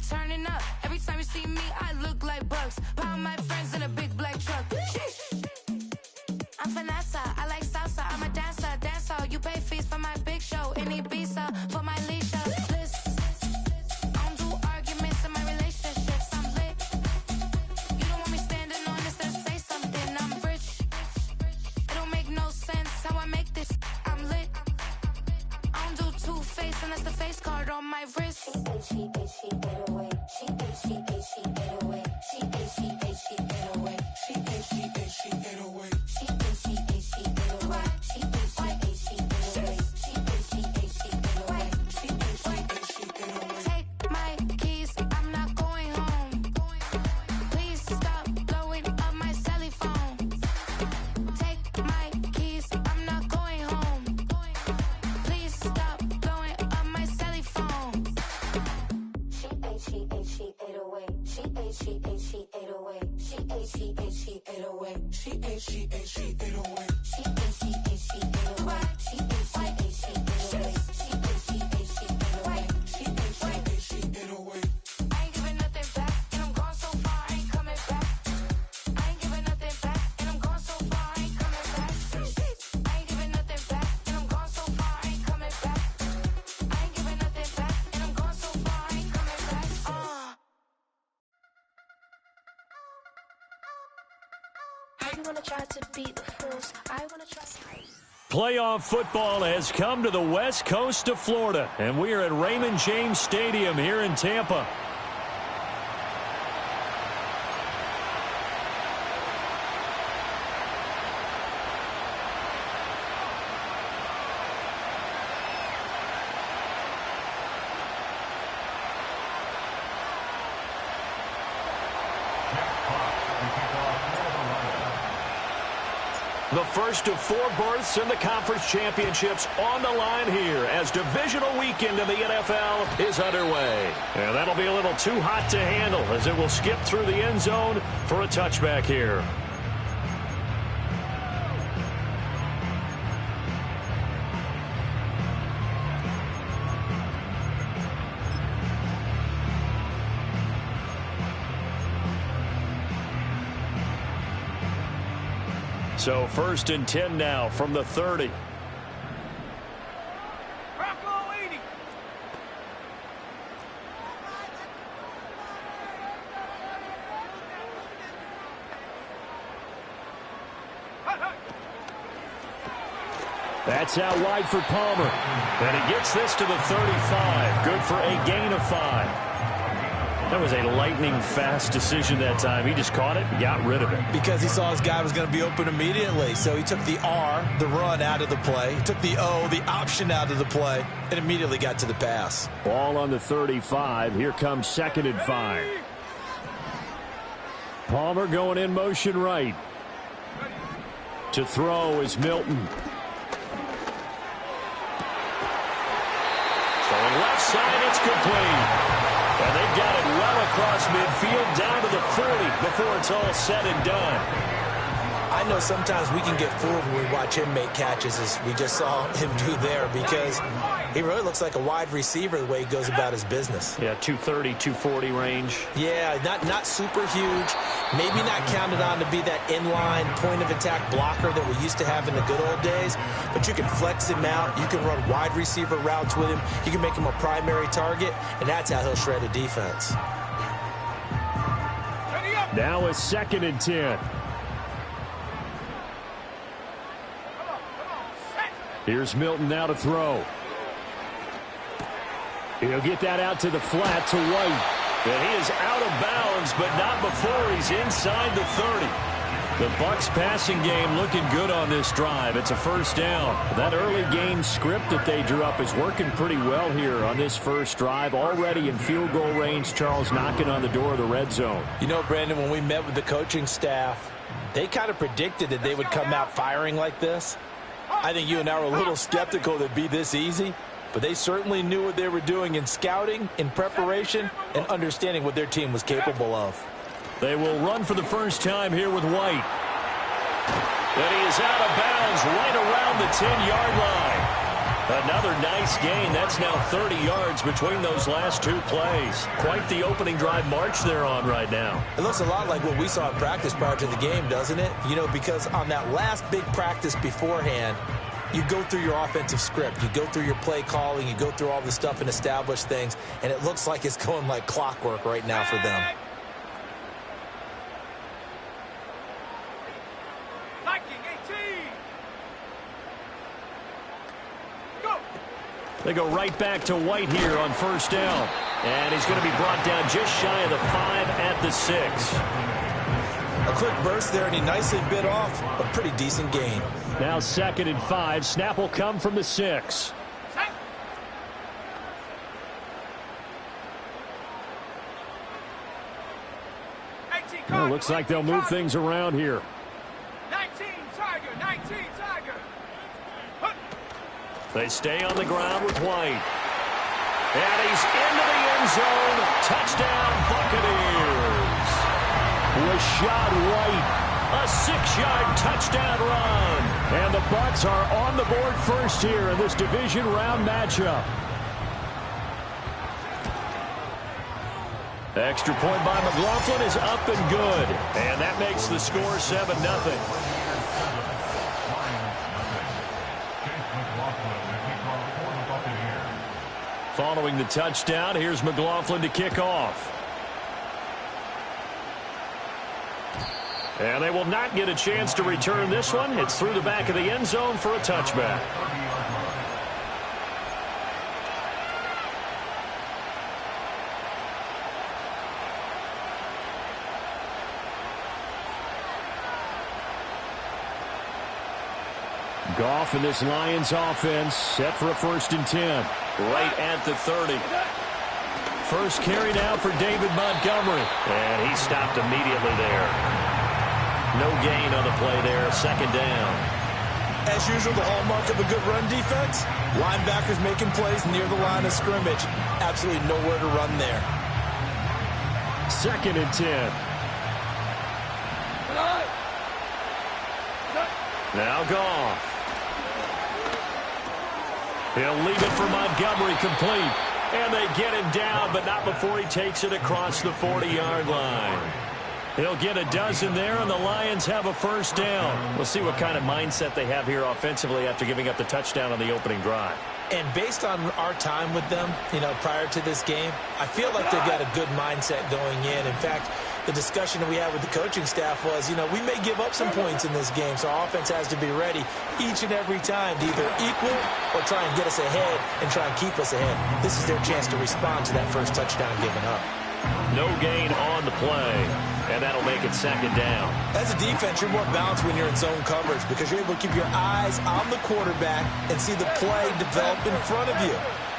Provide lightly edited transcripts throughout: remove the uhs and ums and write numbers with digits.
turning up. Every time you see me, I look like Bugs. Pound my friends in a big black truck. I'm Vanessa, I like salsa. I'm a dancer, dancer. You pay fees for my big show in Ibiza for my leisure. I don't do arguments in my relationships. I'm lit. You don't want me standing on this, then say something. I'm rich. It don't make no sense how I make this. I'm lit. I don't do two-face unless the face card on my wrist. She 808. She 808. She 808. She 808. She 808. She 808. She 808. She 808. She 808. She 808. She 808. She 808. She 808. Take my keys, I'm not going home. Please stop blowing up my celly phone. Take my keys, I'm not going home. Please stop blowing up my celly phone. She 808. She 808. She 808. She 808. She 808. She 808. She 808. She 808. She 808. She 808. She 808. She 808. She 808. She 808. She 808. She 808. I ain't giving nothing back, and I'm gone so far, I ain't coming back. I ain't giving nothing back, and I'm gone so far, I ain't coming back. I ain't giving nothing back, and I'm gone so far, I ain't coming back. I ain't giving nothing back, and I'm gone so far, I ain't coming back. I wanna try to beat the force. I wanna try. Playoff football has come to the west coast of Florida, and we are at Raymond James Stadium here in Tampa. The first of 4 berths in the conference championships on the line here as divisional weekend in the NFL is underway. And that'll be a little too hot to handle as it will skip through the end zone for a touchback here. So 1st and 10 now from the 30. That's out wide for Palmer. And he gets this to the 35. Good for a gain of 5. That was a lightning-fast decision that time. He just caught it and got rid of it. Because he saw his guy was going to be open immediately. So he took the R, the run, out of the play. He took the O, the option, out of the play, and immediately got to the pass. Ball on the 35. Here comes 2nd and 5. Palmer going in motion right. To throw is Milton. Throwing left side, it's complete. And they've got it well across midfield down to the 40 before it's all said and done. I know sometimes we can get fooled when we watch him make catches, as we just saw him do there, because he really looks like a wide receiver the way he goes about his business. Yeah, 230, 240 range. Yeah, not super huge. Maybe not counted on to be that inline point-of-attack blocker that we used to have in the good old days, but you can flex him out. You can run wide receiver routes with him. You can make him a primary target, and that's how he'll shred a defense. Now a 2nd and 10. Here's Milton now to throw. He'll get that out to the flat to White. And he is out of bounds, but not before he's inside the 30. The Bucs passing game looking good on this drive. It's a 1st down. That early game script that they drew up is working pretty well here on this first drive. Already in field goal range, Charles knocking on the door of the red zone. You know, Brandon, when we met with the coaching staff, they kind of predicted that they would come out firing like this. I think you and I were a little skeptical that it'd be this easy, but they certainly knew what they were doing in scouting, in preparation, and understanding what their team was capable of. They will run for the first time here with White. And he is out of bounds right around the 10-yard line. Another nice gain. That's now 30 yards between those last two plays. Quite the opening drive march they're on right now. It looks a lot like what we saw in practice prior to the game, doesn't it? You know, because on that last big practice beforehand, you go through your offensive script. You go through your play calling. You go through all the stuff and establish things. And it looks like it's going like clockwork right now for them. They go right back to White here on first down. And he's going to be brought down just shy of the 5 at the 6. A quick burst there, and he nicely bit off a pretty decent gain. Now 2nd and 5. Snap will come from the 6. Well, looks like they'll move things around here. 19 Tiger. They stay on the ground with White. And he's into the end zone. Touchdown, Buccaneers. Rashad White, a 6-yard touchdown run. And the Bucs are on the board first here in this division round matchup. Extra point by McLaughlin is up and good. And that makes the score 7-0. Following the touchdown, here's McLaughlin to kick off. And they will not get a chance to return this one. It's through the back of the end zone for a touchback. Goff and this Lions offense set for a 1st and 10. Right at the 30. First carry now for David Montgomery. And he stopped immediately there. No gain on the play there. 2nd down. As usual, the hallmark of a good run defense, linebackers making plays near the line of scrimmage. Absolutely nowhere to run there. 2nd and 10. Now Goff. He'll leave it for Montgomery complete. And they get him down, but not before he takes it across the 40-yard line. He'll get a dozen there, and the Lions have a 1st down. We'll see what kind of mindset they have here offensively after giving up the touchdown on the opening drive. And based on our time with them, you know, prior to this game, I feel like they've got a good mindset going in. In fact, the discussion that we had with the coaching staff was, you know, we may give up some points in this game, so our offense has to be ready each and every time to either equal or try and get us ahead and try and keep us ahead. This is their chance to respond to that first touchdown given up. No gain on the play, and that'll make it 2nd down. As a defense, you're more balanced when you're in zone coverage because you're able to keep your eyes on the quarterback and see the play develop in front of you.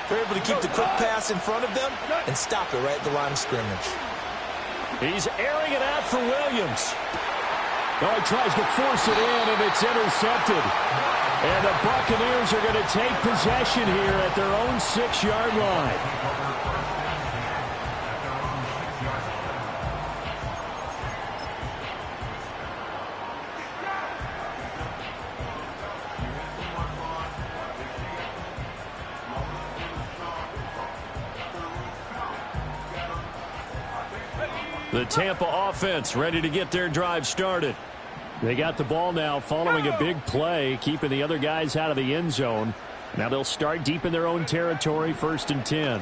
You're able to keep the quick pass in front of them and stop it right at the line of scrimmage. He's airing it out for Williams. Oh, he tries to force it in, and it's intercepted. And the Buccaneers are going to take possession here at their own 6-yard line. The Tampa offense ready to get their drive started. They got the ball now following a big play, keeping the other guys out of the end zone. Now they'll start deep in their own territory, 1st and 10.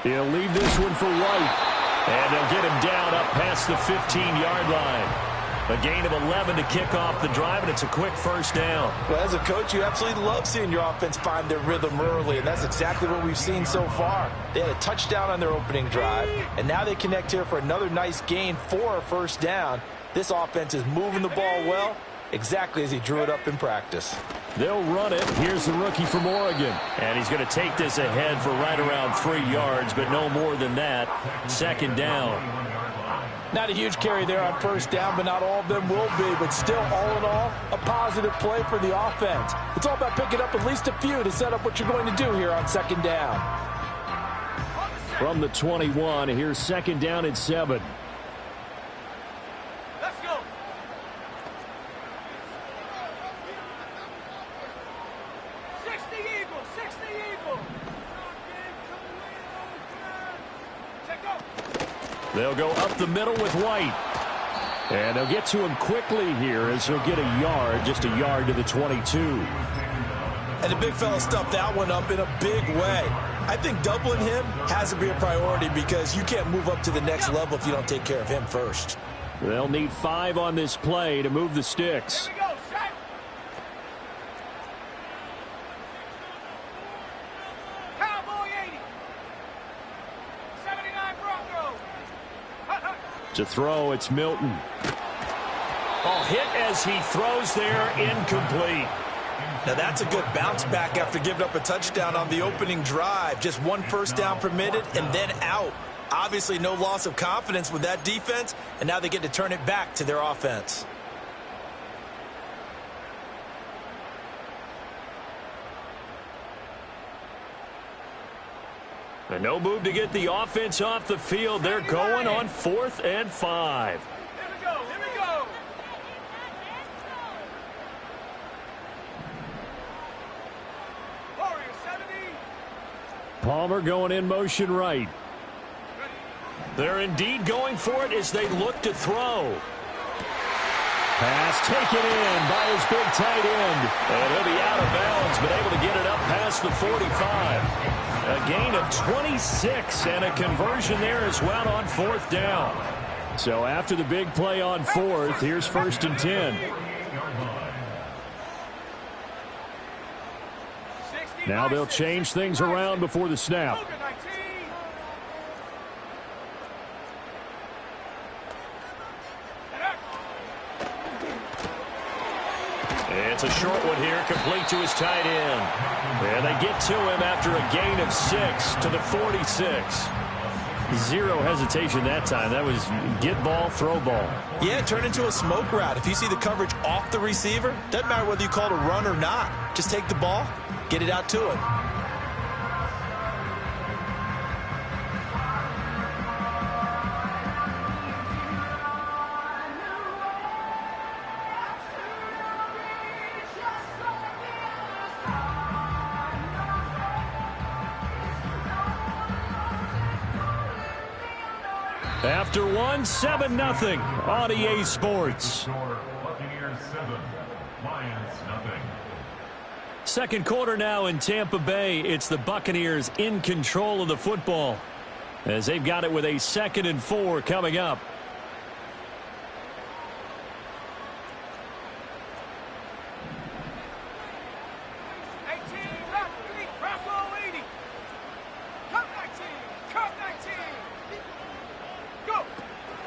He'll leave this one for White. And they'll get him down up past the 15-yard line. A gain of 11 to kick off the drive, and it's a quick 1st down. Well, as a coach, you absolutely love seeing your offense find their rhythm early, and that's exactly what we've seen so far. They had a touchdown on their opening drive, and now they connect here for another nice gain for a 1st down. This offense is moving the ball well, exactly as he drew it up in practice. They'll run it. Here's the rookie from Oregon. And he's going to take this ahead for right around 3 yards, but no more than that. 2nd down. Not a huge carry there on 1st down, but not all of them will be. But still, all in all, a positive play for the offense. It's all about picking up at least a few to set up what you're going to do here on 2nd down. From the 21, here's 2nd down and 7. Let's go. They'll go up the middle with White. And they'll get to him quickly here as he'll get a yard, just a yard to the 22. And the big fella stuffed that one up in a big way. I think doubling him has to be a priority because you can't move up to the next level if you don't take care of him first. They'll need 5 on this play to move the sticks. Here we go, set. Cowboy 80. 79 Broncos. To throw, it's Milton. Oh, hit as he throws there, incomplete. Now that's a good bounce back after giving up a touchdown on the opening drive. Just 1 first down permitted and then out. Obviously no loss of confidence with that defense, and now they get to turn it back to their offense. And no move to get the offense off the field. They're going on 4th and 5. Here we go, here we go. Warrior 70. Palmer going in motion right. Ready. They're indeed going for it as they look to throw. Pass taken in by his big tight end. And he'll be out of bounds, but able to get it up past the 45. A gain of 26 and a conversion there as well on 4th down. So after the big play on 4th, here's 1st and 10. Now they'll change things around before the snap. It's a short one here, complete to his tight end. And they get to him after a gain of 6 to the 46. Zero hesitation that time. That was get ball, throw ball. Yeah, it turned into a smoke route. If you see the coverage off the receiver, doesn't matter whether you call it a run or not. Just take the ball, get it out to him. After 1, 7-0 on EA Sports. Buccaneers 7, Lions nothing. Second quarter now in Tampa Bay. It's the Buccaneers in control of the football as they've got it with a 2nd and 4 coming up.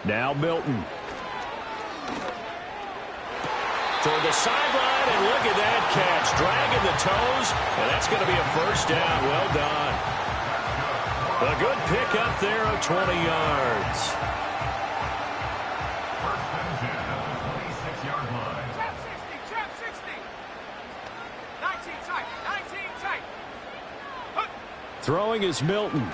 Now Milton. Toward the sideline, and look at that catch. Dragging the toes, and that's going to be a 1st down. Well done. A good pick up there of 20 yards. First and 10 at the 26-yard line. Trap 60. 19 tight, 19 tight. Throwing is Milton.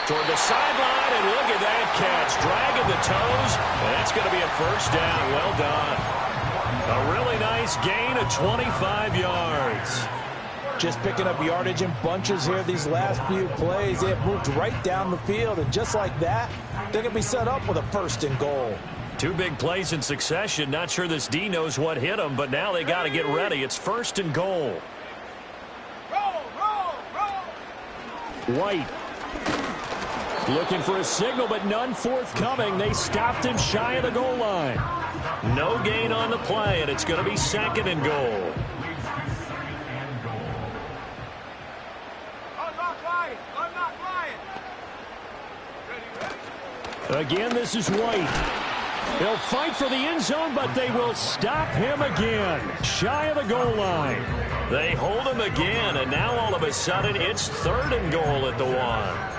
Toward the sideline, and look at that catch. Dragging the toes, and that's going to be a 1st down. Well done. A really nice gain of 25 yards. Just picking up yardage in bunches here these last few plays. They have moved right down the field, and just like that, they're going to be set up with a 1st and goal. 2 big plays in succession. Not sure this D knows what hit them, but now they got to get ready. It's 1st and goal. Roll. White. Looking for a signal, but none forthcoming. They stopped him shy of the goal line. No gain on the play, and it's going to be 2nd and goal. Unlock Ryan. Again, this is White. They'll fight for the end zone, but they will stop him again. Shy of the goal line. They hold him again, and now all of a sudden it's 3rd and goal at the 1.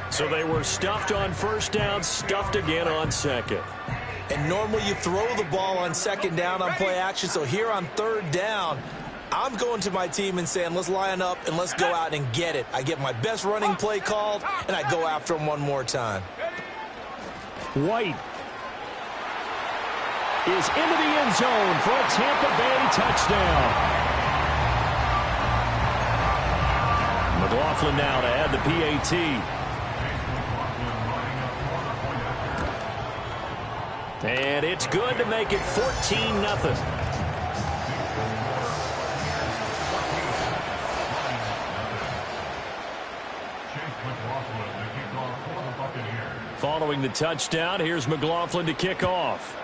So they were stuffed on 1st down, stuffed again on 2nd. And normally you throw the ball on 2nd down on play action. So here on 3rd down, I'm going to my team and saying, let's line up and let's go out and get it. I get my best running play called, and I go after him one more time. White is into the end zone for a Tampa Bay touchdown. McLaughlin now to add the PAT. And it's good to make it 14-0. Following the touchdown, here's McLaughlin to kick off.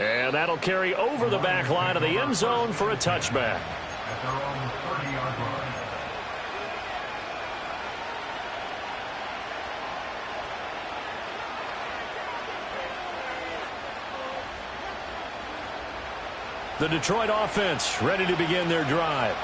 And that'll carry over the back line of the end zone for a touchback. At their own 30-yard line. The Detroit offense ready to begin their drive.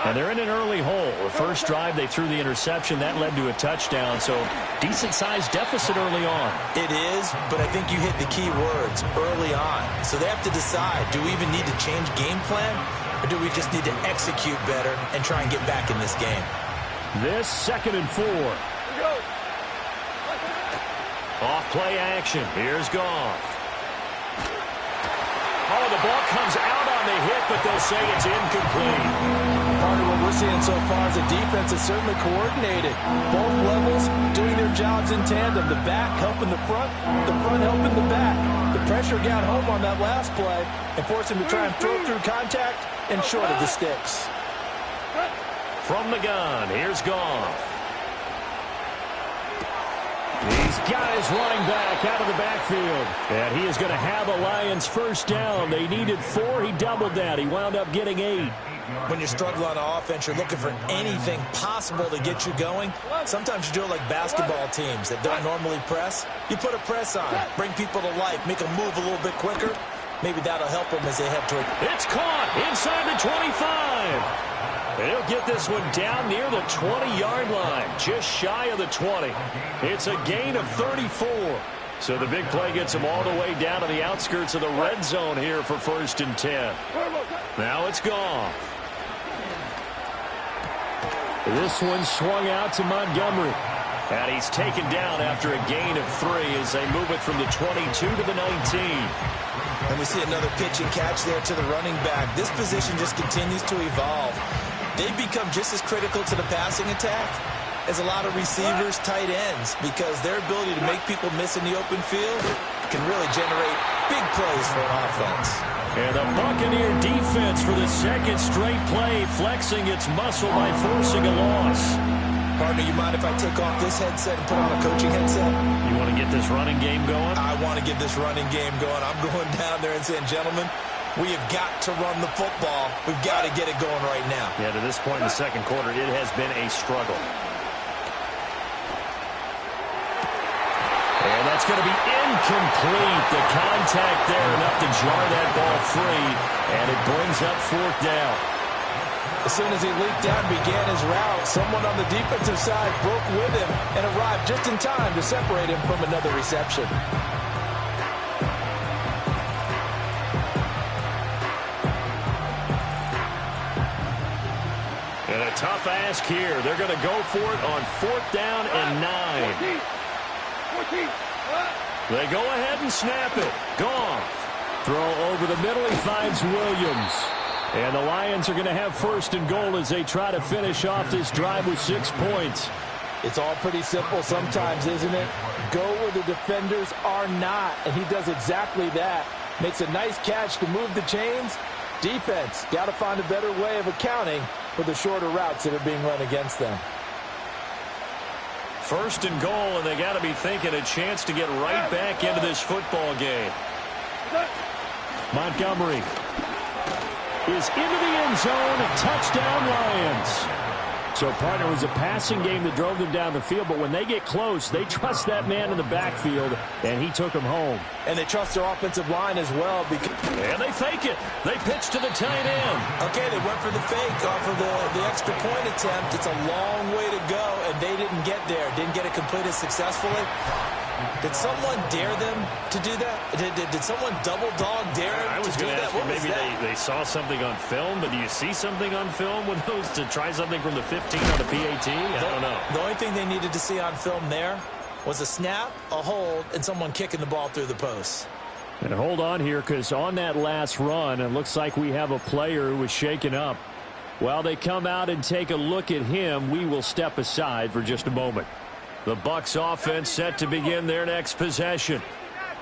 And they're in an early hole. The first drive, they threw the interception. That led to a touchdown, so decent-sized deficit early on. It is, but I think you hit the key words, early on. So they have to decide, do we even need to change game plan, or do we just need to execute better and try and get back in this game? This 2nd and 4. Off play action. Here's Goff. Oh, the ball comes out on the hit, but they'll say it's incomplete. Part of what we're seeing so far is the defense is certainly coordinated. Both levels doing their jobs in tandem. The back helping the front helping the back. The pressure got home on that last play and forced him to try and throw through contact and short of the sticks. From the gun, here's Goff. He's got his running back out of the backfield. And he is going to have a Lions first down. They needed 4. He doubled that. He wound up getting 8. When you struggle on offense, you're looking for anything possible to get you going. Sometimes you do it like basketball teams that don't normally press. You put a press on, bring people to life, make them move a little bit quicker. Maybe that'll help them as they head toward. It's caught inside the 25. And he'll get this one down near the 20-yard line, just shy of the 20. It's a gain of 34. So the big play gets him all the way down to the outskirts of the red zone here for 1st and 10. Now it's Goff. This one swung out to Montgomery. And he's taken down after a gain of 3 as they move it from the 22 to the 19. And we see another pitch and catch there to the running back. This position just continues to evolve. They become just as critical to the passing attack as a lot of receivers, tight ends, because their ability to make people miss in the open field can really generate big plays for an offense. And the Buccaneer defense for the 2nd straight play, flexing its muscle by forcing a loss. Partner, you mind if I take off this headset and put on a coaching headset? You want to get this running game going? I want to get this running game going. I'm going down there and saying, gentlemen, we have got to run the football. We've got to get it going right now. Yeah, to this point in the 2nd quarter, it has been a struggle. And that's going to be incomplete. The contact there enough to jar that ball free, and it brings up 4th down. As soon as he leaped out and began his route, someone on the defensive side broke with him and arrived just in time to separate him from another reception. And a tough ask here. They're going to go for it on 4th down and 9. 14. They go ahead and snap it. Goff. Throw over the middle. He finds Williams. And the Lions are going to have 1st and goal as they try to finish off this drive with 6 points. It's all pretty simple sometimes, isn't it? Go where the defenders are not, and he does exactly that. Makes a nice catch to move the chains. Defense, got to find a better way of accounting for the shorter routes that are being run against them. 1st and goal, and they got to be thinking a chance to get right back into this football game. Montgomery is into the end zone. Touchdown, Lions. So, partner, it was a passing game that drove them down the field, but when they get close, they trust that man in the backfield, and he took them home. And they trust their offensive line as well. And they fake it. They pitch to the tight end. Okay, they went for the fake off of the extra point attempt. It's a long way to go, and they didn't get there. Didn't get it completed successfully. Did someone dare them to do that? Did someone double dog dare them to do that? Maybe they saw something on film, but do you see something on film with those to try something from the 15 on the PAT? I don't know. The only thing they needed to see on film there was a snap, a hold, and someone kicking the ball through the post. And hold on here, because on that last run, it looks like we have a player who was shaken up. While they come out and take a look at him, we will step aside for just a moment. The Bucs offense set to begin their next possession.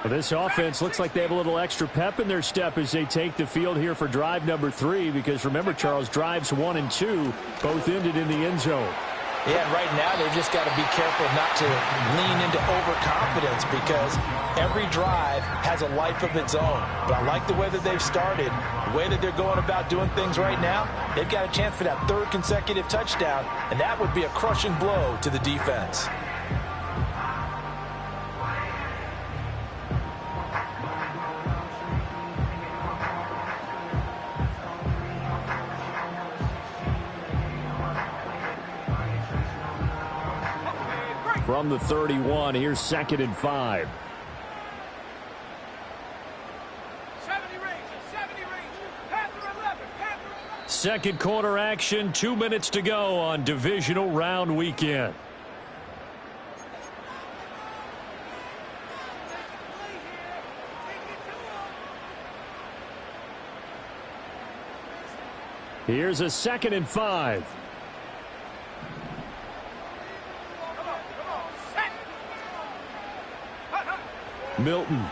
Well, this offense looks like they have a little extra pep in their step as they take the field here for drive number 3, because remember, Charles, drives 1 and 2 both ended in the end zone. Yeah, and right now they've just got to be careful not to lean into overconfidence, because every drive has a life of its own. But I like the way that they've started, the way that they're going about doing things right now. They've got a chance for that 3rd consecutive touchdown, and that would be a crushing blow to the defense. From the 31, here's 2nd and 5. 70 range, Panther 11, Panther 11. Second quarter action, 2 minutes to go on divisional round weekend. Here's a 2nd and 5. Milton.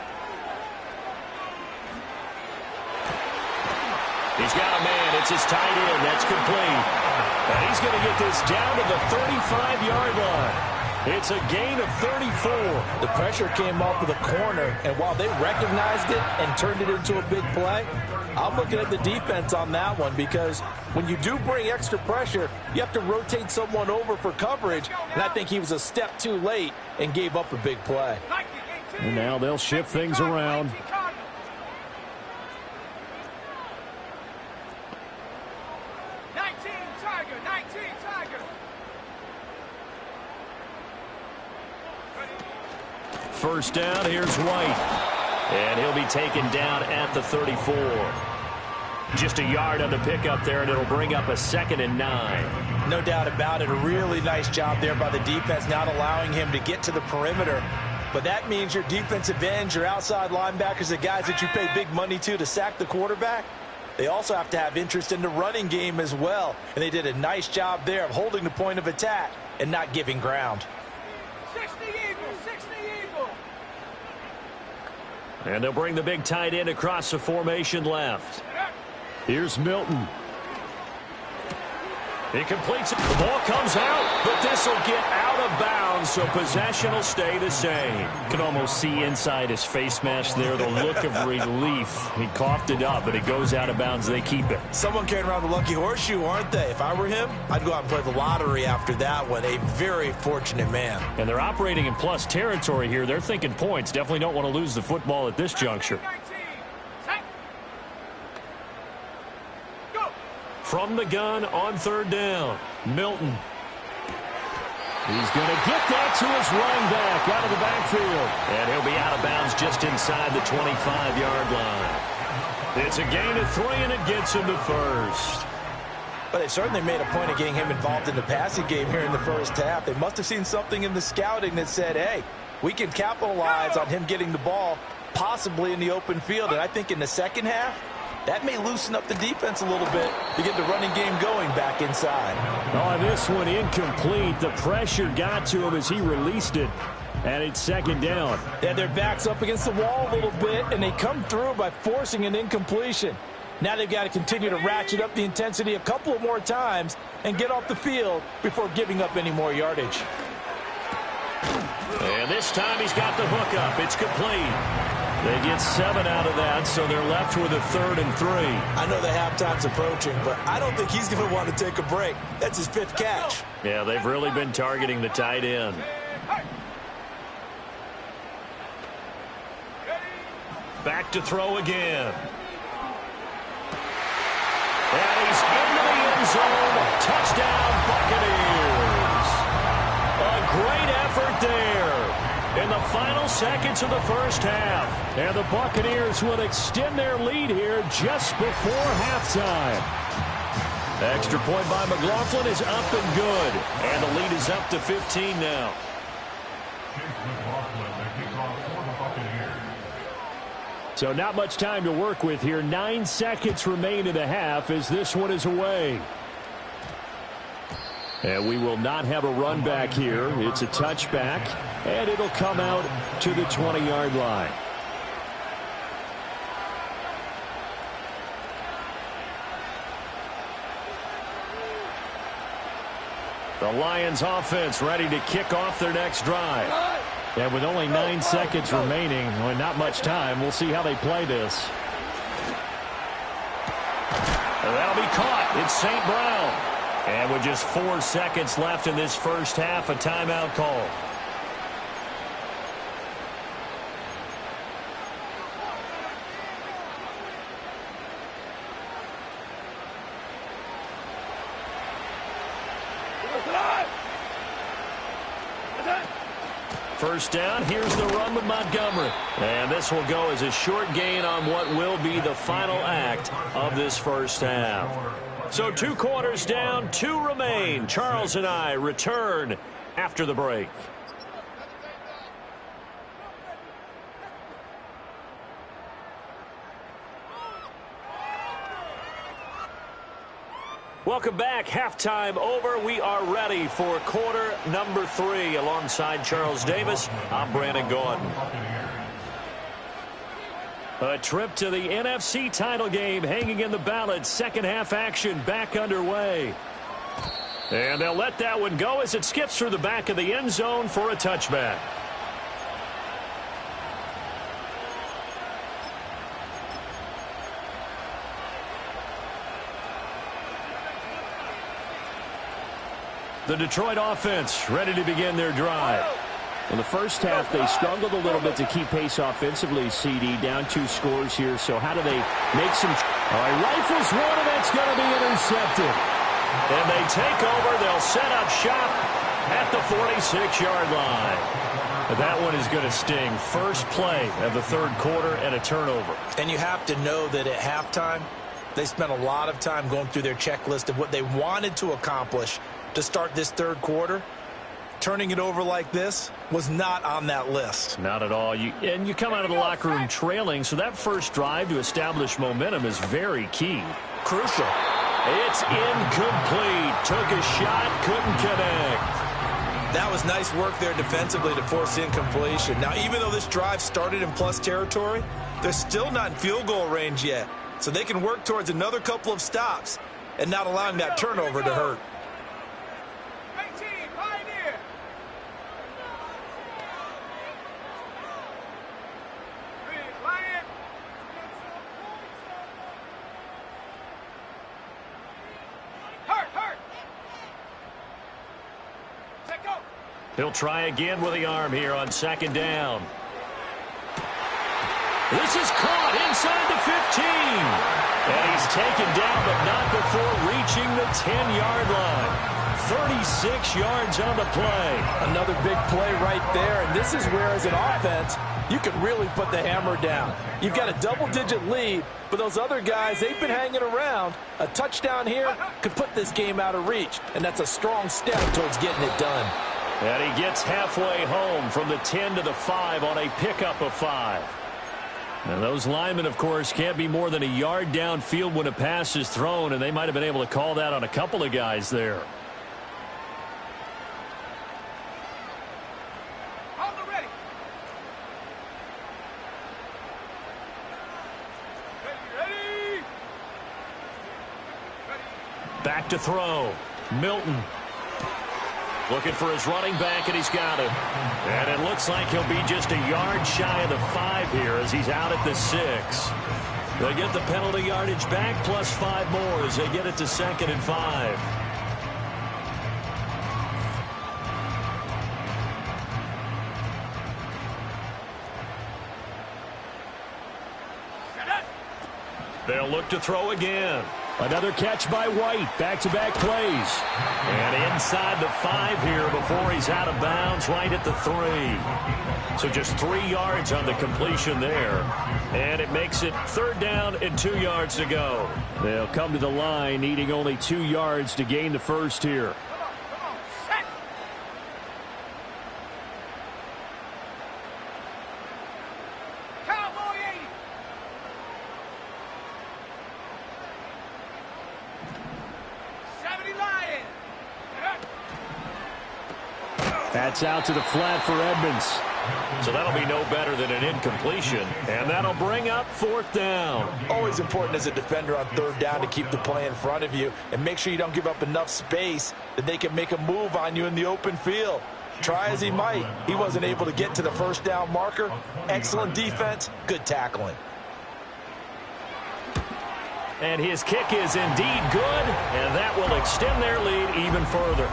He's got a man. It's his tight end. That's complete. And he's going to get this down to the 35-yard line. It's a gain of 34. The pressure came off of the corner, and while they recognized it and turned it into a big play, I'm looking at the defense on that one, because when you do bring extra pressure, you have to rotate someone over for coverage, and I think he was a step too late and gave up a big play. And now they'll shift things around. First down, here's White. And he'll be taken down at the 34. Just a yard on the pickup there, and it'll bring up a 2nd and 9. No doubt about it. A really nice job there by the defense, not allowing him to get to the perimeter. But that means your defensive ends, your outside linebackers, the guys that you pay big money to sack the quarterback, they also have to have interest in the running game as well. And they did a nice job there of holding the point of attack and not giving ground. 60 Eagles, 60 Eagles. And they'll bring the big tight end across the formation left. Here's Milton. He completes it. The ball comes out, but this will get out of bounds, so possession will stay the same. You can almost see inside his face mask there the look of relief. He coughed it up, but it goes out of bounds. They keep it. Someone carrying around the lucky horseshoe, aren't they? If I were him, I'd go out and play the lottery after that one. A very fortunate man. And they're operating in plus territory here. They're thinking points. Definitely don't want to lose the football at this juncture. From the gun on 3rd down, Milton. He's going to get that to his running back out of the backfield. And he'll be out of bounds just inside the 25-yard line. It's a gain of 3, and it gets him to first. But they certainly made a point of getting him involved in the passing game here in the first half. They must have seen something in the scouting that said, hey, we can capitalize on him getting the ball possibly in the open field. And I think in the second half, that may loosen up the defense a little bit to get the running game going back inside. Oh, this one incomplete. The pressure got to him as he released it, and it's 2nd down. Yeah, their back's up against the wall a little bit, and they come through by forcing an incompletion. Now they've got to continue to ratchet up the intensity a couple of more times and get off the field before giving up any more yardage. And this time he's got the hook up. It's complete. They get 7 out of that, so they're left with a 3rd and 3. I know the halftime's approaching, but I don't think he's going to want to take a break. That's his 5th catch. Yeah, they've really been targeting the tight end. Back to throw again. And he's into the end zone. Touchdown, Buccaneers. A great effort there in the final seconds of the first half. And the Buccaneers will extend their lead here just before halftime. Extra point by McLaughlin is up and good. And the lead is up to 15 now. So not much time to work with here. 9 seconds remain in the half as this one is away. And we will not have a run back here. It's a touchback, and it'll come out to the 20-yard line. The Lions offense ready to kick off their next drive. And with only 9 seconds remaining, well, not much time, we'll see how they play this. And that'll be caught. It's St. Brown. And with just 4 seconds left in this first half, a timeout call. First down, here's the run with Montgomery. And this will go as a short gain on what will be the final act of this first half. So 2 quarters down, 2 remain. Charles and I return after the break. Welcome back. Halftime over. We are ready for quarter number 3. Alongside Charles Davis, I'm Brandon Gordon. A trip to the NFC title game hanging in the balance. Second half action back underway. And they'll let that one go as it skips through the back of the end zone for a touchback. The Detroit offense ready to begin their drive. In the first half, they struggled a little bit to keep pace offensively, CD. Down 2 scores here, so how do they make some... All right, rifles one, and that's going to be intercepted. And they take over. They'll set up shop at the 46-yard line. That one is going to sting. First play of the third quarter and a turnover. And you have to know that at halftime, they spent a lot of time going through their checklist of what they wanted to accomplish to start this third quarter. Turning it over like this was not on that list. Not at all. And you come out of the locker room trailing, so that first drive to establish momentum is very key. Crucial. It's incomplete. Took a shot, couldn't connect. That was nice work there defensively to force incompletion. Now, even though this drive started in plus territory, they're still not in field goal range yet. So they can work towards another couple of stops and not allowing that turnover to hurt. He'll try again with the arm here on second down. This is caught inside the 15. And he's taken down, but not before reaching the 10-yard line. 36 yards on the play. Another big play right there, and this is where, as an offense, you can really put the hammer down. You've got a double-digit lead, but those other guys, they've been hanging around. A touchdown here could put this game out of reach, and that's a strong step towards getting it done. And he gets halfway home from the 10 to the 5 on a pickup of 5. And those linemen, of course, can't be more than a yard downfield when a pass is thrown, and they might have been able to call that on a couple of guys there. Back to throw. Milton. Looking for his running back, and he's got it. And it looks like he'll be just a yard shy of the 5 here as he's out at the 6. They get the penalty yardage back, plus 5 more as they get it to 2nd and 5. They'll look to throw again. Another catch by White. Back-to-back plays. And inside the 5 here before he's out of bounds, right at the 3. So just 3 yards on the completion there. And it makes it 3rd down and 2 yards to go. They'll come to the line needing only 2 yards to gain the first here. That's out to the flat for Edmonds. So that'll be no better than an incompletion, and that'll bring up 4th down. Always important as a defender on 3rd down to keep the play in front of you and make sure you don't give up enough space that they can make a move on you in the open field. Try as he might, he wasn't able to get to the 1st down marker. Excellent defense, good tackling. And his kick is indeed good, and that will extend their lead even further.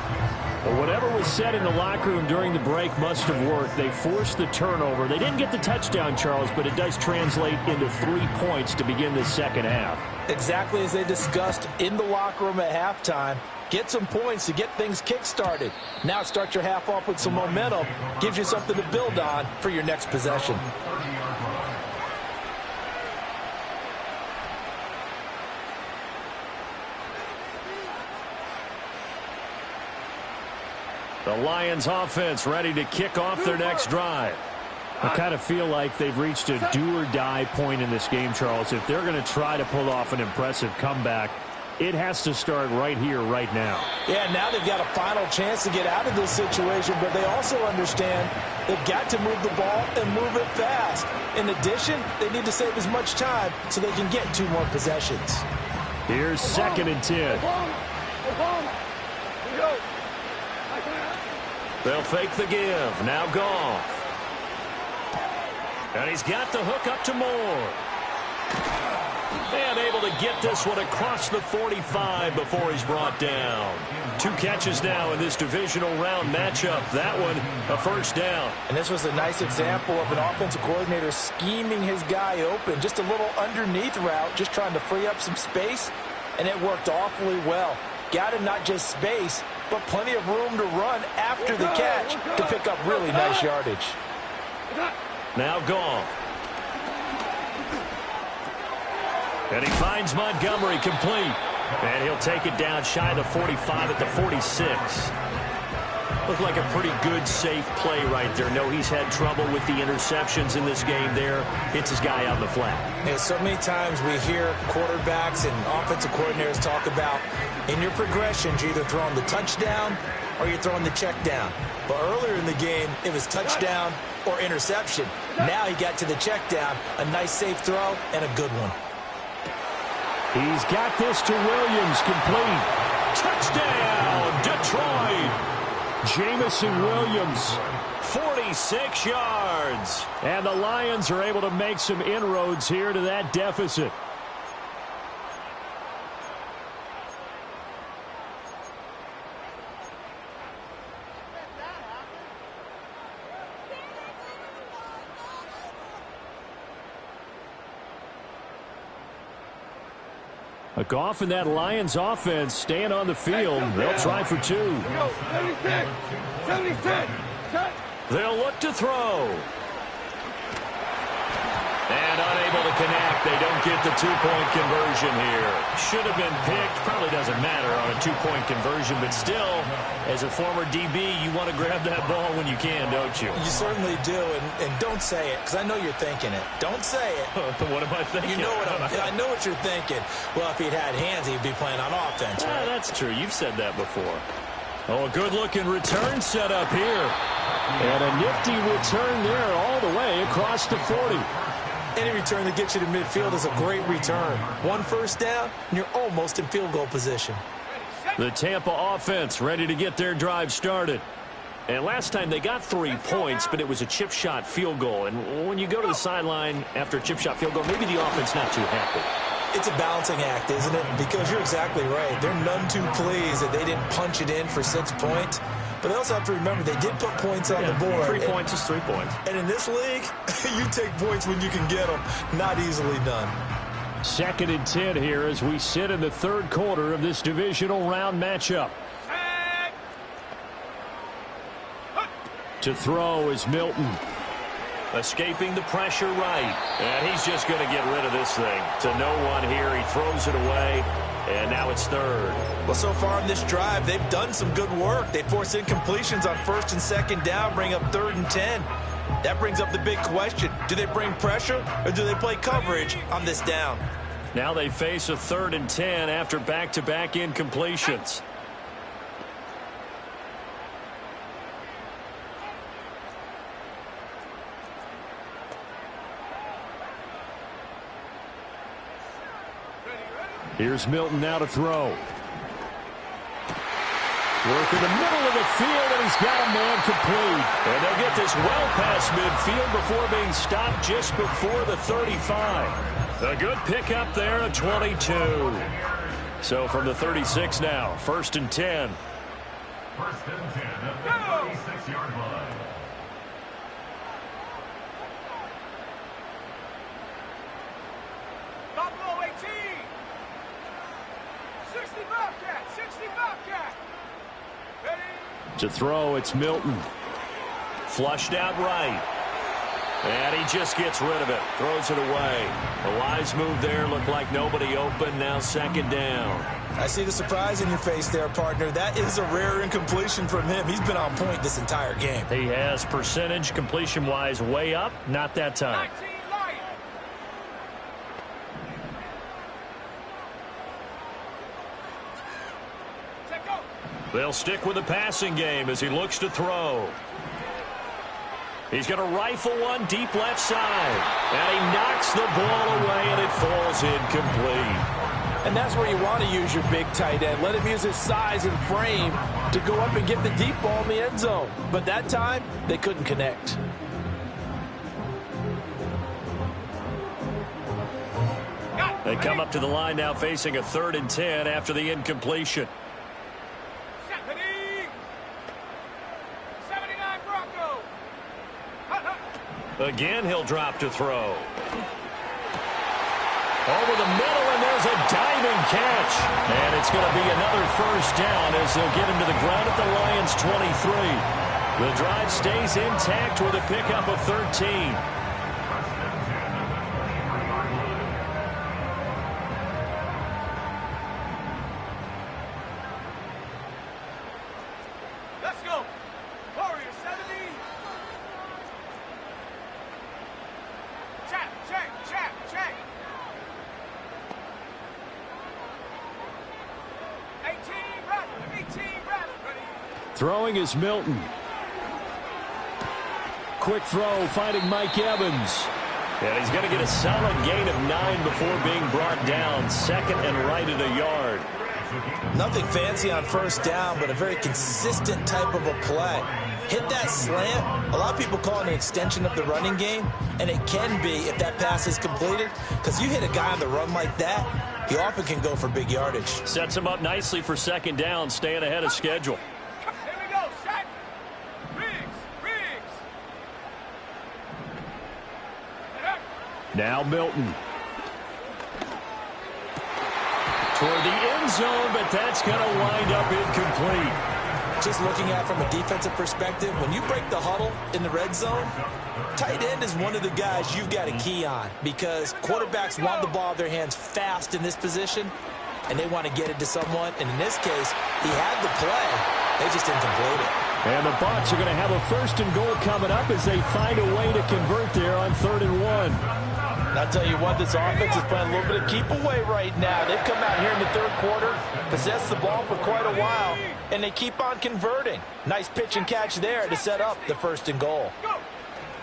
But whatever was said in the locker room during the break must have worked. They forced the turnover. They didn't get the touchdown, Charles, but it does translate into 3 points to begin the second half. Exactly as they discussed in the locker room at halftime. Get some points to get things kick-started. Now start your half off with some momentum. Gives you something to build on for your next possession. The Lions offense ready to kick off their next drive. I kind of feel like they've reached a do-or-die point in this game, Charles. If they're going to try to pull off an impressive comeback, it has to start right here, right now. Yeah, now they've got a final chance to get out of this situation, but they also understand they've got to move the ball and move it fast. In addition, they need to save as much time so they can get 2 more possessions. Here's 2nd and 10. They'll fake the give. Now Goff. And he's got the hook up to Moore. And able to get this one across the 45 before he's brought down. 2 catches now in this divisional round matchup. That one, a 1st down. And this was a nice example of an offensive coordinator scheming his guy open. Just a little underneath route, just trying to free up some space. And it worked awfully well. Got him not just space, but plenty of room to run after the catch to pick up really nice yardage. Now Goff. And he finds Montgomery complete. And he'll take it down shy of the 45 at the 46. Looked like a pretty good, safe play right there. No, he's had trouble with the interceptions in this game there. Hits his guy on the flat. Yeah, so many times we hear quarterbacks and offensive coordinators talk about in your progressions, you're either throwing the touchdown or you're throwing the check down. But earlier in the game, it was touchdown or interception. Now he got to the check down, a nice safe throw, and a good one. He's got this to Williams, complete. Touchdown, Detroit! Jamison Williams, 46 yards. And the Lions are able to make some inroads here to that deficit. Goff and that Lions offense staying on the field. They'll try for 2. 76. They'll look to throw. And unable to connect. They don't get the 2-point conversion here. Should have been picked. Probably doesn't matter on a 2-point conversion, but still, as a former DB, you want to grab that ball when you can, don't you? You certainly do, and don't say it, because I know you're thinking it. Don't say it. What am I thinking? You know what I know what you're thinking. Well, if he'd had hands, he'd be playing on offense, right? That's true. You've said that before. Oh, a good-looking return set up here. And a nifty return there all the way across the 40. Any return that gets you to midfield is a great return. 1 first down, and you're almost in field goal position. The Tampa offense ready to get their drive started. And last time they got 3 points, but it was a chip shot field goal. And when you go to the sideline after a chip shot field goal, maybe the offense not too happy. It's a balancing act, isn't it? Because you're exactly right. They're none too pleased that they didn't punch it in for 6 points. But they also have to remember they did put points on the board. 3 points is 3 points. And in this league, you take points when you can get them. Not easily done. 2nd and 10 here as we sit in the 3rd quarter of this divisional round matchup. To throw is Milton. Escaping the pressure right. And he's just going to get rid of this thing. To no one here. He throws it away. And now it's 3rd. Well, so far in this drive, they've done some good work. They forced incompletions on 1st and 2nd down, bring up 3rd and 10. That brings up the big question. Do they bring pressure or do they play coverage on this down? Now they face a 3rd and 10 after back-to-back incompletions. Here's Milton now to throw. Work in the middle of the field, and he's got a man complete. And they'll get this well past midfield before being stopped just before the 35. A good pickup there at 22. So from the 36 now, 1st and 10. 1st and 10 at the 36-yard line. Buffalo 18. 60 Bobcat. 60 Bobcat. Ready? To throw, it's Milton. Flushed out right. And he just gets rid of it. Throws it away. A wise move there. Looked like nobody open. Now 2nd down. I see the surprise in your face there, partner. That is a rare incompletion from him. He's been on point this entire game. He has percentage completion-wise way up. Not that time. 19 Lion. Set go. They'll stick with the passing game as he looks to throw. He's going to rifle one deep left side. And he knocks the ball away, and it falls incomplete. And that's where you want to use your big tight end. Let him use his size and frame to go up and get the deep ball in the end zone. But that time, they couldn't connect. They come up to the line now facing a 3rd and 10 after the incompletion. 79 Bronco. Again, he'll drop to throw. Over the middle, and there's a diving catch. And it's going to be another 1st down as they'll get him to the ground at the Lions' 23. The drive stays intact with a pickup of 13. Let's go. Warrior 70. Check. 18 Rattler. Ready? Throwing is Milton. Quick throw, finding Mike Evans. And he's going to get a solid gain of 9 before being brought down. 2nd and right at a yard. Nothing fancy on 1st down, but a very consistent type of a play. Hit that slant. A lot of people call it an extension of the running game, and it can be if that pass is completed, because you hit a guy on the run like that, he often can go for big yardage. Sets him up nicely for 2nd down, staying ahead of schedule. Here we go. Set. Riggs. Now Milton. Toward the end zone, but that's going to wind up incomplete. Just looking at it from a defensive perspective, when you break the huddle in the red zone, tight end is one of the guys you've got to key on because quarterbacks want the ball in their hands fast in this position, and they want to get it to someone. And in this case, he had the play. They just didn't complete it. And the Bucs are going to have a 1st and goal coming up as they find a way to convert there on 3rd and 1. And I'll tell you what, this offense is playing a little bit of keep away right now. They've come out here in the 3rd quarter, possessed the ball for quite a while, and they keep on converting. Nice pitch and catch there to set up the 1st and goal.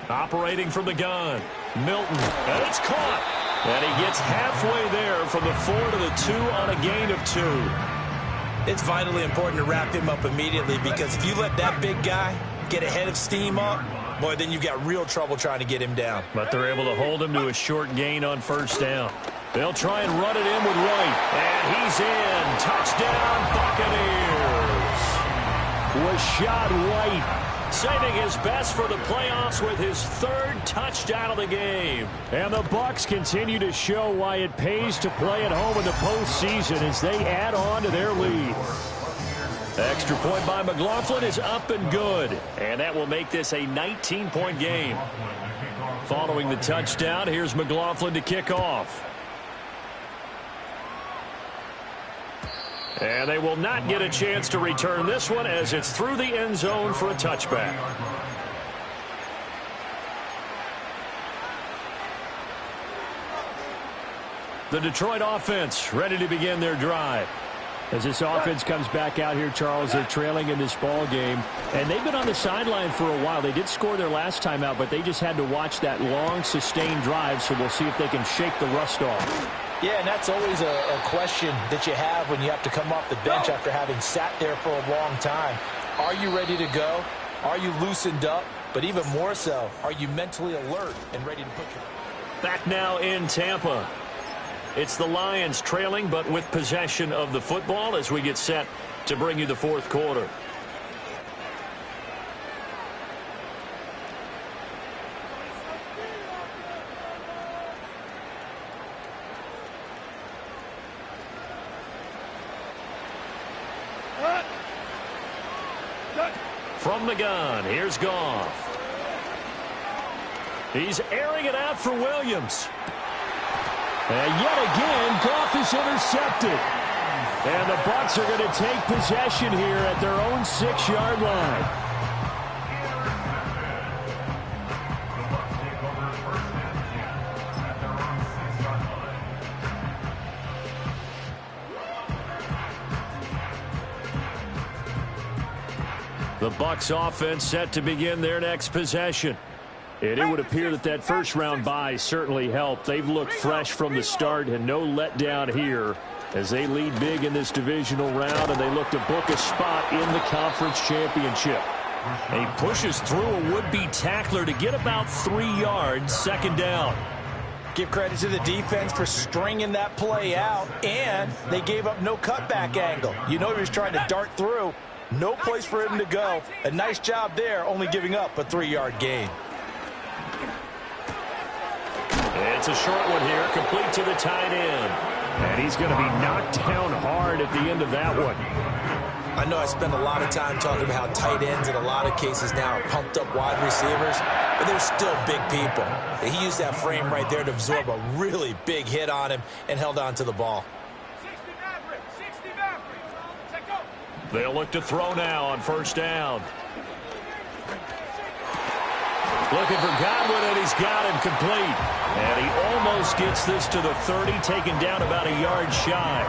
Operating from the gun, Milton, and it's caught. And he gets halfway there from the 4 to the 2 on a gain of 2. It's vitally important to wrap him up immediately because if you let that big guy get a head of steam up, boy, then you've got real trouble trying to get him down. But they're able to hold him to a short gain on 1st down. They'll try and run it in with Wright. And he's in. Touchdown, Buccaneers. Rashad White saving his best for the playoffs with his 3rd touchdown of the game. And the Bucs continue to show why it pays to play at home in the postseason as they add on to their lead. Extra point by McLaughlin is up and good. And that will make this a 19-point game. Following the touchdown, here's McLaughlin to kick off. And they will not get a chance to return this one as it's through the end zone for a touchback. The Detroit offense ready to begin their drive. As this offense comes back out here, Charles, they're trailing in this ball game, and they've been on the sideline for a while. They did score their last time out, but they just had to watch that long, sustained drive, so we'll see if they can shake the rust off. Yeah, and that's always a question that you have when you have to come off the bench after having sat there for a long time. Are you ready to go? Are you loosened up? But even more so, are you mentally alert and ready to put your... Back now in Tampa. It's the Lions trailing, but with possession of the football as we get set to bring you the fourth quarter. From the gun, here's Goff. He's airing it out for Williams. And yet again, Goff is intercepted. And the Bucs are going to take possession here at their own 6-yard line. The Bucs offense set to begin their next possession. And it would appear that that first-round bye certainly helped. They've looked fresh from the start and no letdown here as they lead big in this divisional round, and they look to book a spot in the conference championship. And he pushes through a would-be tackler to get about 3 yards, second down. Give credit to the defense for stringing that play out, and they gave up no cutback angle. You know he was trying to dart through. No place for him to go. A nice job there, only giving up a 3-yard gain. It's a short one here, complete to the tight end. And he's going to be knocked down hard at the end of that one. I know I spend a lot of time talking about how tight ends in a lot of cases now are pumped up wide receivers, but they're still big people. He used that frame right there to absorb a really big hit on him and held on to the ball. 60 Mavericks. Take go. They'll look to throw now on first down. Looking for Godwin, and he's got him complete. And he almost gets this to the 30, taken down about a yard shy.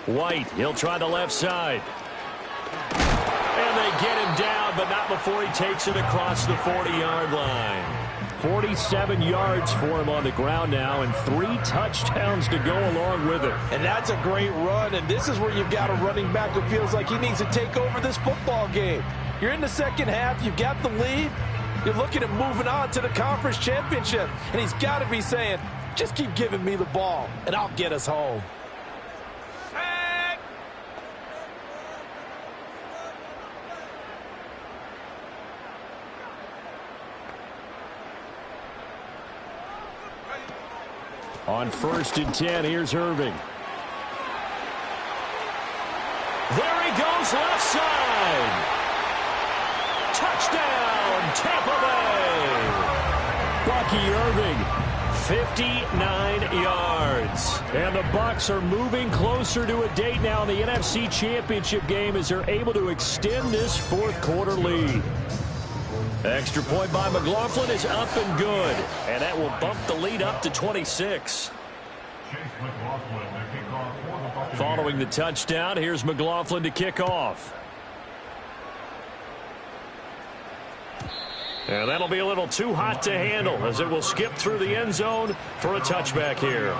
White, he'll try the left side. And they get him down, but not before he takes it across the 40-yard line. 47 yards for him on the ground now, and 3 touchdowns to go along with it. And that's a great run, and this is where you've got a running back who feels like he needs to take over this football game. You're in the second half, you've got the lead, you're looking at moving on to the conference championship, and he's got to be saying, just keep giving me the ball, and I'll get us home. On 1st and 10, here's Irving. There he goes, left side. Touchdown, Tampa Bay. Bucky Irving, 59 yards. And the Bucs are moving closer to a date now in the NFC Championship game as they're able to extend this fourth quarter lead. Extra point by McLaughlin is up and good, and that will bump the lead up to 26. Following the touchdown, here's McLaughlin to kick off. And that'll be a little too hot to handle as it will skip through the end zone for a touchback here.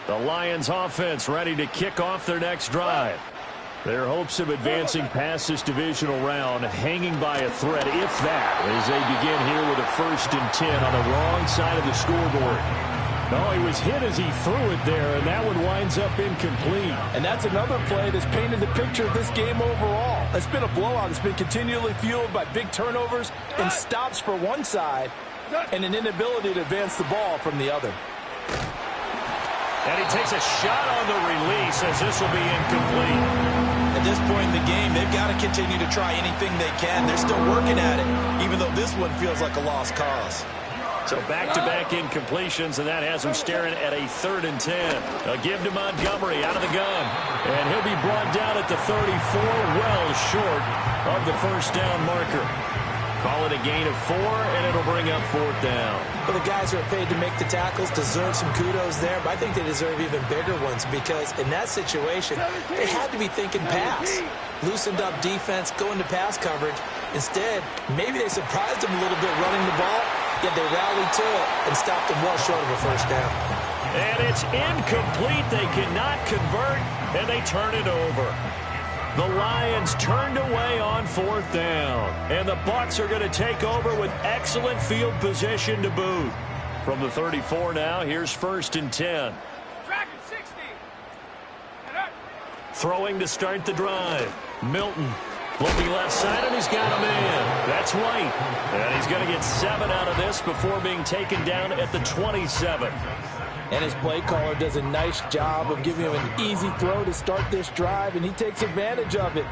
The Lions offense ready to kick off their next drive. Their hopes of advancing past this divisional round hanging by a thread, if that, as they begin here with a 1st and 10 on the wrong side of the scoreboard. No, he was hit as he threw it there, and that one winds up incomplete. And that's another play that's painted the picture of this game overall. It's been a blowout. It's been continually fueled by big turnovers and stops for one side and an inability to advance the ball from the other. And he takes a shot on the release as this will be incomplete. At this point in the game, they've got to continue to try anything they can. They're still working at it, even though this one feels like a lost cause. So back-to-back incompletions, and that has him staring at a 3rd and 10. A give to Montgomery out of the gun. And he'll be brought down at the 34, well short of the first down marker. Call it a gain of 4, and it'll bring up 4th down. Well, the guys who are paid to make the tackles deserve some kudos there, but I think they deserve even bigger ones because in that situation, they had to be thinking pass. Loosened up defense, go into pass coverage. Instead, maybe they surprised them a little bit running the ball, yet they rallied to it and stopped them well short of a first down. And it's incomplete. They cannot convert, and they turn it over. The Lions turned away on 4th down, and the Bucs are going to take over with excellent field position to boot. From the 34 now, here's 1st and 10. Dragon 60. Throwing to start the drive. Milton looking left side, and he's got a man. That's White. And he's going to get 7 out of this before being taken down at the 27. And his play caller does a nice job of giving him an easy throw to start this drive, and he takes advantage of it.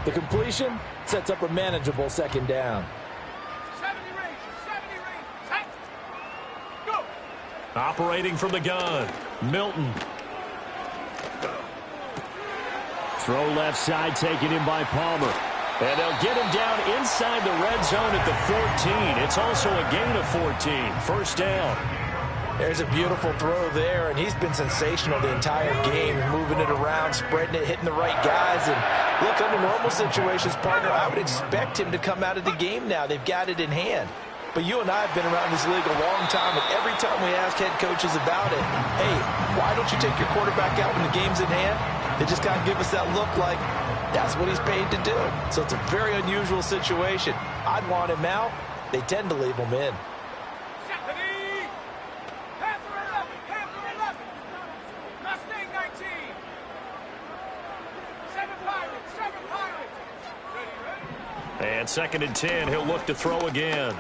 The completion sets up a manageable 2nd down. 70 range. 70 range. Set. Go. Operating from the gun. Milton. Throw left side taken in by Palmer. And they'll get him down inside the red zone at the 14. It's also a gain of 14. First down. There's a beautiful throw there, and he's been sensational the entire game, moving it around, spreading it, hitting the right guys. And look, under normal situations, partner, I would expect him to come out of the game now. They've got it in hand. But you and I have been around this league a long time, and every time we ask head coaches about it, hey, why don't you take your quarterback out when the game's in hand? They just kind of give us that look like that's what he's paid to do. So it's a very unusual situation. I'd want him out. They tend to leave him in. Mustang 19. 7 Pirates. 7 Pirates. Ready. And 2nd and 10, he'll look to throw again.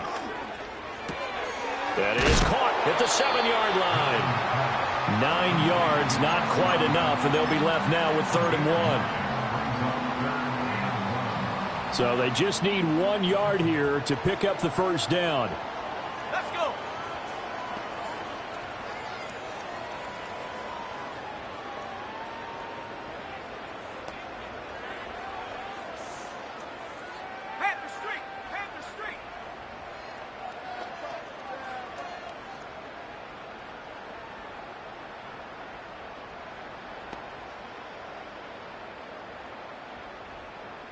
That is caught at the 7-yard line. 9 yards, not quite enough, and they'll be left now with 3rd and 1. So they just need 1 yard here to pick up the first down. Let's go. Panther Street. Panther Street.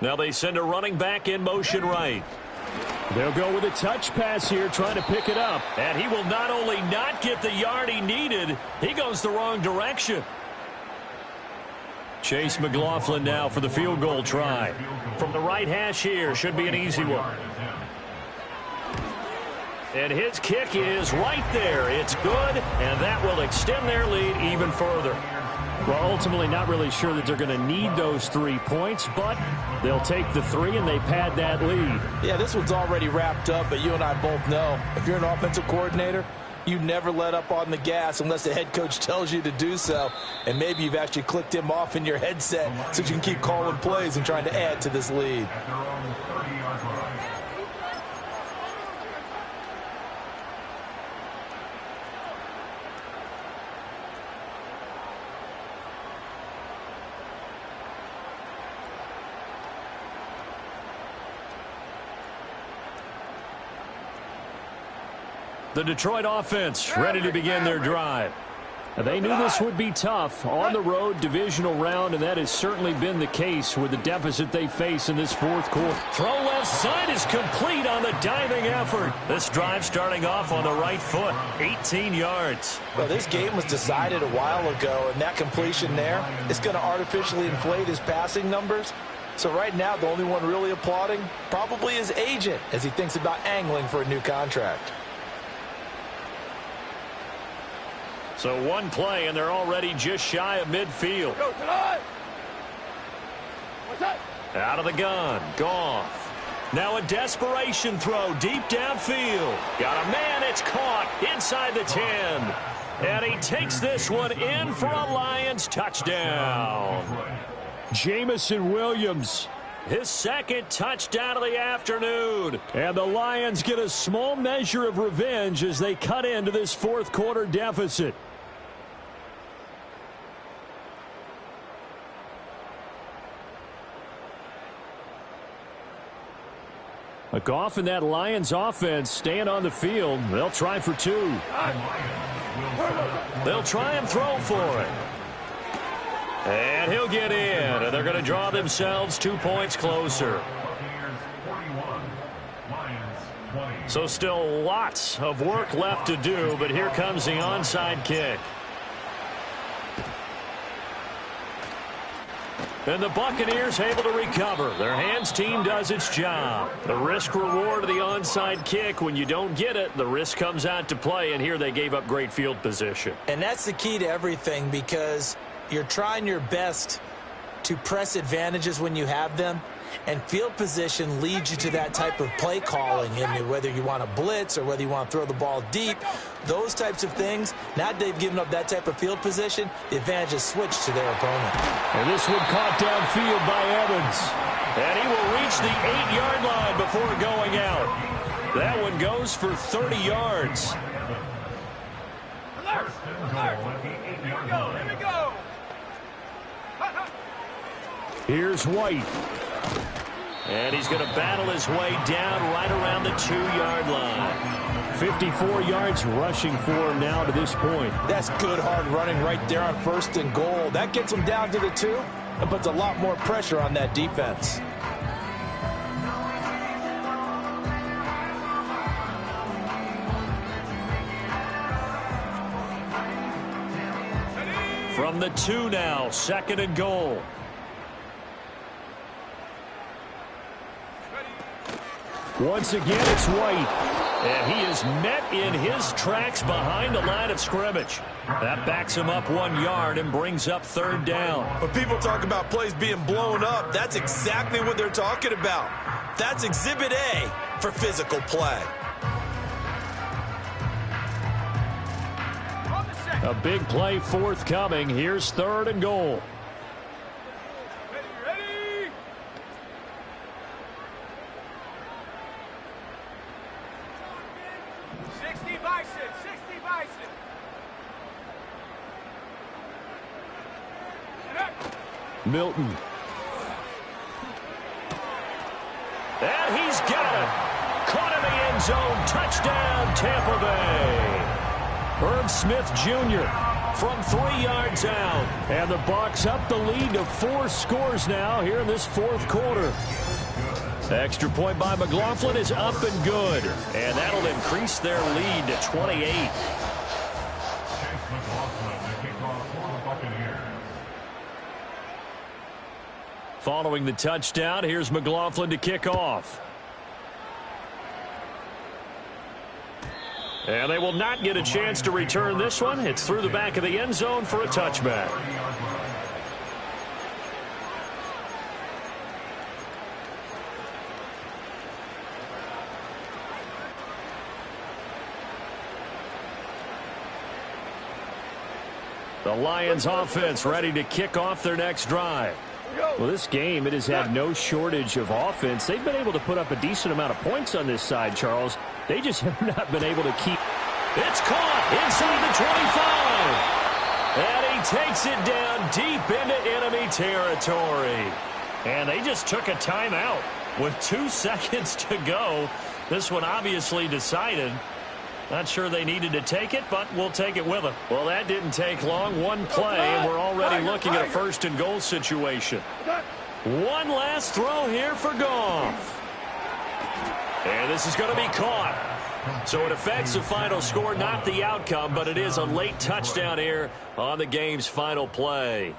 Now they send a running back in motion right. They'll go with a touch pass here, trying to pick it up. And he will not only not get the yard he needed, he goes the wrong direction. Chase McLaughlin now for the field goal try. From the right hash here, should be an easy one. And his kick is right there. It's good, and that will extend their lead even further. Well, ultimately not really sure that they're going to need those 3 points, but they'll take the 3 and they pad that lead. Yeah, this one's already wrapped up, but you and I both know if you're an offensive coordinator, you never let up on the gas unless the head coach tells you to do so. And maybe you've actually clicked him off in your headset so you can keep calling plays and trying to add to this lead. The Detroit offense ready to begin their drive. They knew this would be tough on the road divisional round, and that has certainly been the case with the deficit they face in this 4th quarter. Throw left side is complete on the diving effort. This drive starting off on the right foot, 18 yards. Well, this game was decided a while ago, and that completion there is going to artificially inflate his passing numbers. So right now, the only one really applauding probably his agent as he thinks about angling for a new contract. So 1 play, and they're already just shy of midfield. Go, tonight. What's that? Out of the gun, Goff. Now a desperation throw deep downfield. Got a man, it's caught inside the 10. And he takes this one in for a Lions touchdown. Jamison Williams His second touchdown of the afternoon. And the Lions get a small measure of revenge as they cut into this fourth quarter deficit. A Goff and that Lions offense staying on the field. They'll try for two. They'll try and throw for it. And he'll get in. And they're going to draw themselves 2 points closer. So still lots of work left to do, but here comes the onside kick. And the Buccaneers able to recover. Their hands team does its job. The risk reward of the onside kick. When you don't get it, the risk comes out to play, and here they gave up great field position. And that's the key to everything, because you're trying your best to press advantages when you have them, and field position leads you to that type of play calling, and whether you want to blitz or whether you want to throw the ball deep, those types of things. Now they've given up that type of field position, the advantage is switched to their opponent. And this one caught downfield by Evans. And he will reach the 8-yard line before going out. That one goes for 30 yards. Here we go. Here's White. And he's going to battle his way down right around the 2-yard line. 54 yards rushing for him now to this point. That's good hard running right there on 1st and goal. That gets him down to the 2 and puts a lot more pressure on that defense. From the 2 now, 2nd and goal. Once again, it's White. And he is met in his tracks behind the line of scrimmage. That backs him up 1 yard and brings up 3rd down. When people talk about plays being blown up, that's exactly what they're talking about. That's Exhibit A for physical play. A big play forthcoming. Here's 3rd and goal. Ready? 60 bison, 60 bison. Milton. And he's got it. Caught in the end zone. Touchdown, Tampa Bay. Herb Smith Jr. from 3 yards out. And the Bucs up the lead to 4 scores now here in this fourth quarter. Extra point by McLaughlin is up and good. And that'll increase their lead to 28. Following the touchdown, here's McLaughlin to kick off. And they will not get a chance to return this one. It's through the back of the end zone for a touchback. The Lions offense ready to kick off their next drive. Well, this game, it has had no shortage of offense. They've been able to put up a decent amount of points on this side, Charles. They just have not been able to keep. It's caught inside the 25. And he takes it down deep into enemy territory. And they just took a timeout with 2 seconds to go. This one obviously decided. Not sure they needed to take it, but we'll take it with them. Well, that didn't take long. One play, and we're already looking at a 1st and goal situation. One last throw here for Goff. And this is going to be caught. So it affects the final score, not the outcome, but it is a late touchdown here on the game's final play.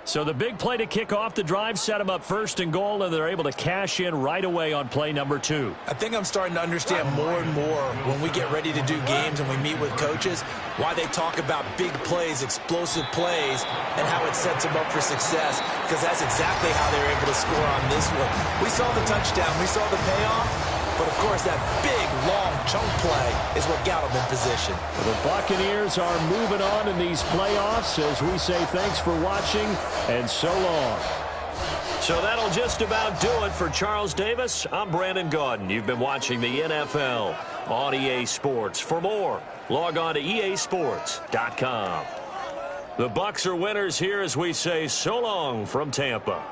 So the big play to kick off the drive set them up 1st and goal, and they're able to cash in right away on play number 2. I think I'm starting to understand more and more when we get ready to do games and we meet with coaches why they talk about big plays, explosive plays, and how it sets them up for success, because that's exactly how they were able to score on this one. We saw the touchdown. We saw the payoff. But, of course, that big, long chunk play is what got them in position. The Buccaneers are moving on in these playoffs as we say thanks for watching and so long. So that'll just about do it for Charles Davis. I'm Brandon Gaudin. You've been watching the NFL on EA Sports. For more, log on to easports.com. The Bucs are winners here as we say so long from Tampa.